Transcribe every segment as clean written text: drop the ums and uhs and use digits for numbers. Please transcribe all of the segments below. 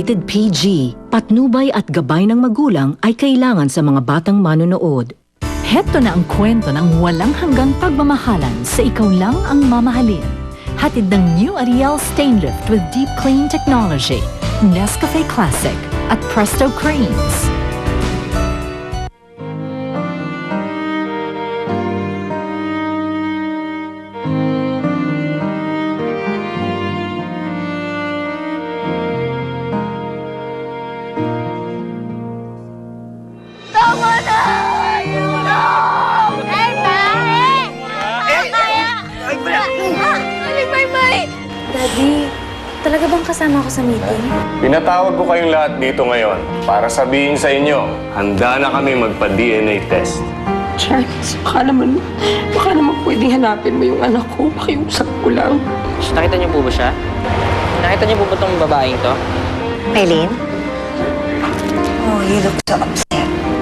Rated PG, patnubay at gabay ng magulang ay kailangan sa mga batang manonood. Heto na ang kwento ng walang hanggang pagmamahalan sa ikaw lang ang mamahalin. Hatid ng New Ariel Stain Lift with Deep Clean Technology, Nescafe Classic at Presto Creams. Tama na! Tulong! Ay, May! May! Daddy, talaga bang kasama ako sa meeting? Pinatawag ko kayong lahat dito ngayon para sabihin sa inyo, handa na kami magpa-DNA test. Chance, baka naman pwedeng hanapin mo yung anak ko. Pakiusap ko lang. Nakita niyo po ba siya? Nakita niyo po ba itong babaeng to? Maylene? Oh, you look so upset.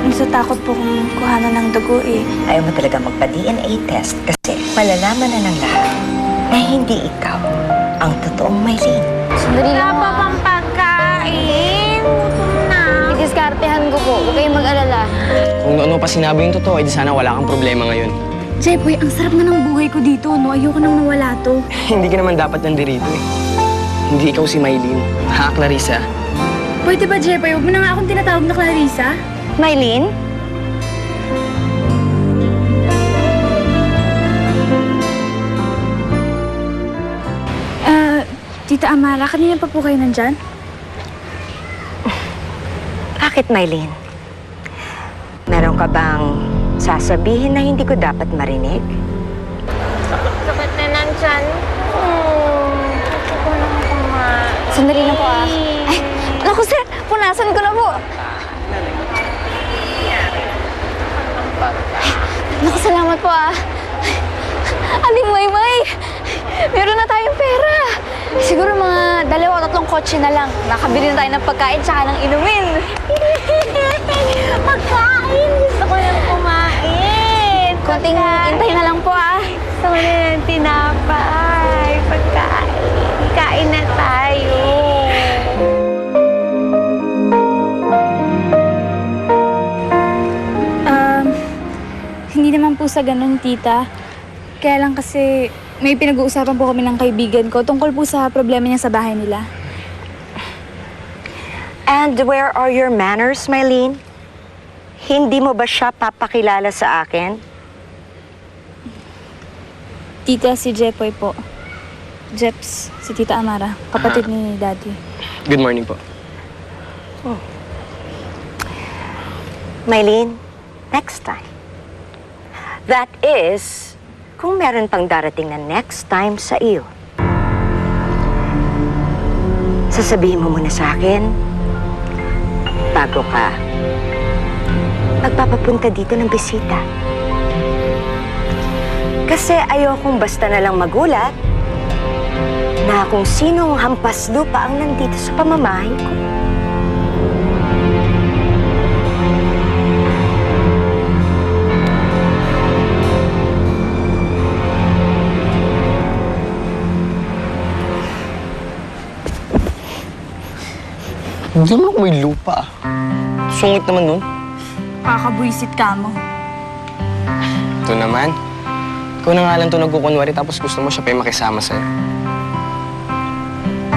Natatakot po kung kuhanan ng dugo eh. Ayaw mo talaga magpa-DNA test kasi malalaman na ng lahat na hindi ikaw ang totoong Maylene. Sandali Wala lang pa ah. bang pagkain? Gutom na. Idiskartehan ko po. Huwag kayong mag-alala. Kung ano pa sinabi yung totoo, edi sana wala kang problema ngayon. Jeboy, ang sarap na ng buhay ko dito, no? Ayoko nang nawala to. Hindi ka naman dapat nandirito eh. Hindi ikaw si Maylene. Ha, Clarissa? Pwede ba, Jeboy? Huwag mo na nga akong tinatawag na Clarissa. Maylene? Tita Amara, kanina pa po kayo nandyan? Bakit, Maylene? Meron ka bang sasabihin na hindi ko dapat marinig? Sakit na ng tiyan. Gusto ko lang kumain. Sandali lang po ah. Ay, naku sir, punasan ko na po. Naku, salamat po ah. Aling Maymay, meron na tayong pera. Siguro mga 2 o 3 kotse na lang. Nakabili na tayo ng pagkain tsaka ng inumin. Pagkain! Gusto ko lang kumain. Konting intay na lang po ah. Gusto ko na ng tinapay. Pagkain. Kain na tayo. Hindi naman po sa ganun, tita. Kaya lang kasi may pinag-uusapan po kami ng kaibigan ko tungkol po sa problema niya sa bahay nila. And where are your manners, Maylene? Hindi mo ba siya papakilala sa akin? Tita, si Jepoy po. Jeps, si Tita Amara, kapatid ni Daddy. Good morning po. Maylene, next time. That is, kung meron pang darating na next time sa iyo. Sasabihin mo muna sa akin, bago ka magpapapunta dito ng bisita. Kasi ayokong basta na lang magulat na kung sinong hampas lupa ang nandito sa pamamahay ko. Hindi naman ako may lupa. Sungit naman nun. Kakabwisit ka mo. Ito naman. Ikaw na nga lang ito nagkukunwari tapos gusto mo siya pa yung makisama sa'yo.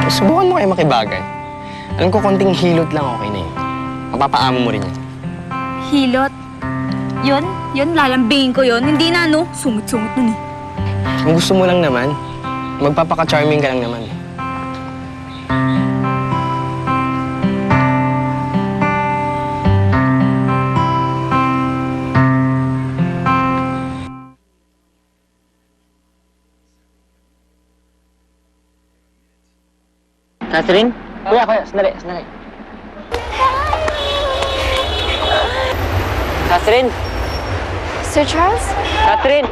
Subukan mo kayo makibagay. Alam ko konting hilot lang okay na yun. Mapapaamo mo rin yan. Hilot? Yun, lalambingin ko yun. Hindi na, no? Sungit-sungit nun eh. Kung gusto mo lang naman, magpapaka-charming ka lang naman. Catherine? Kuya, sandali. Catherine? Sir Charles? Catherine!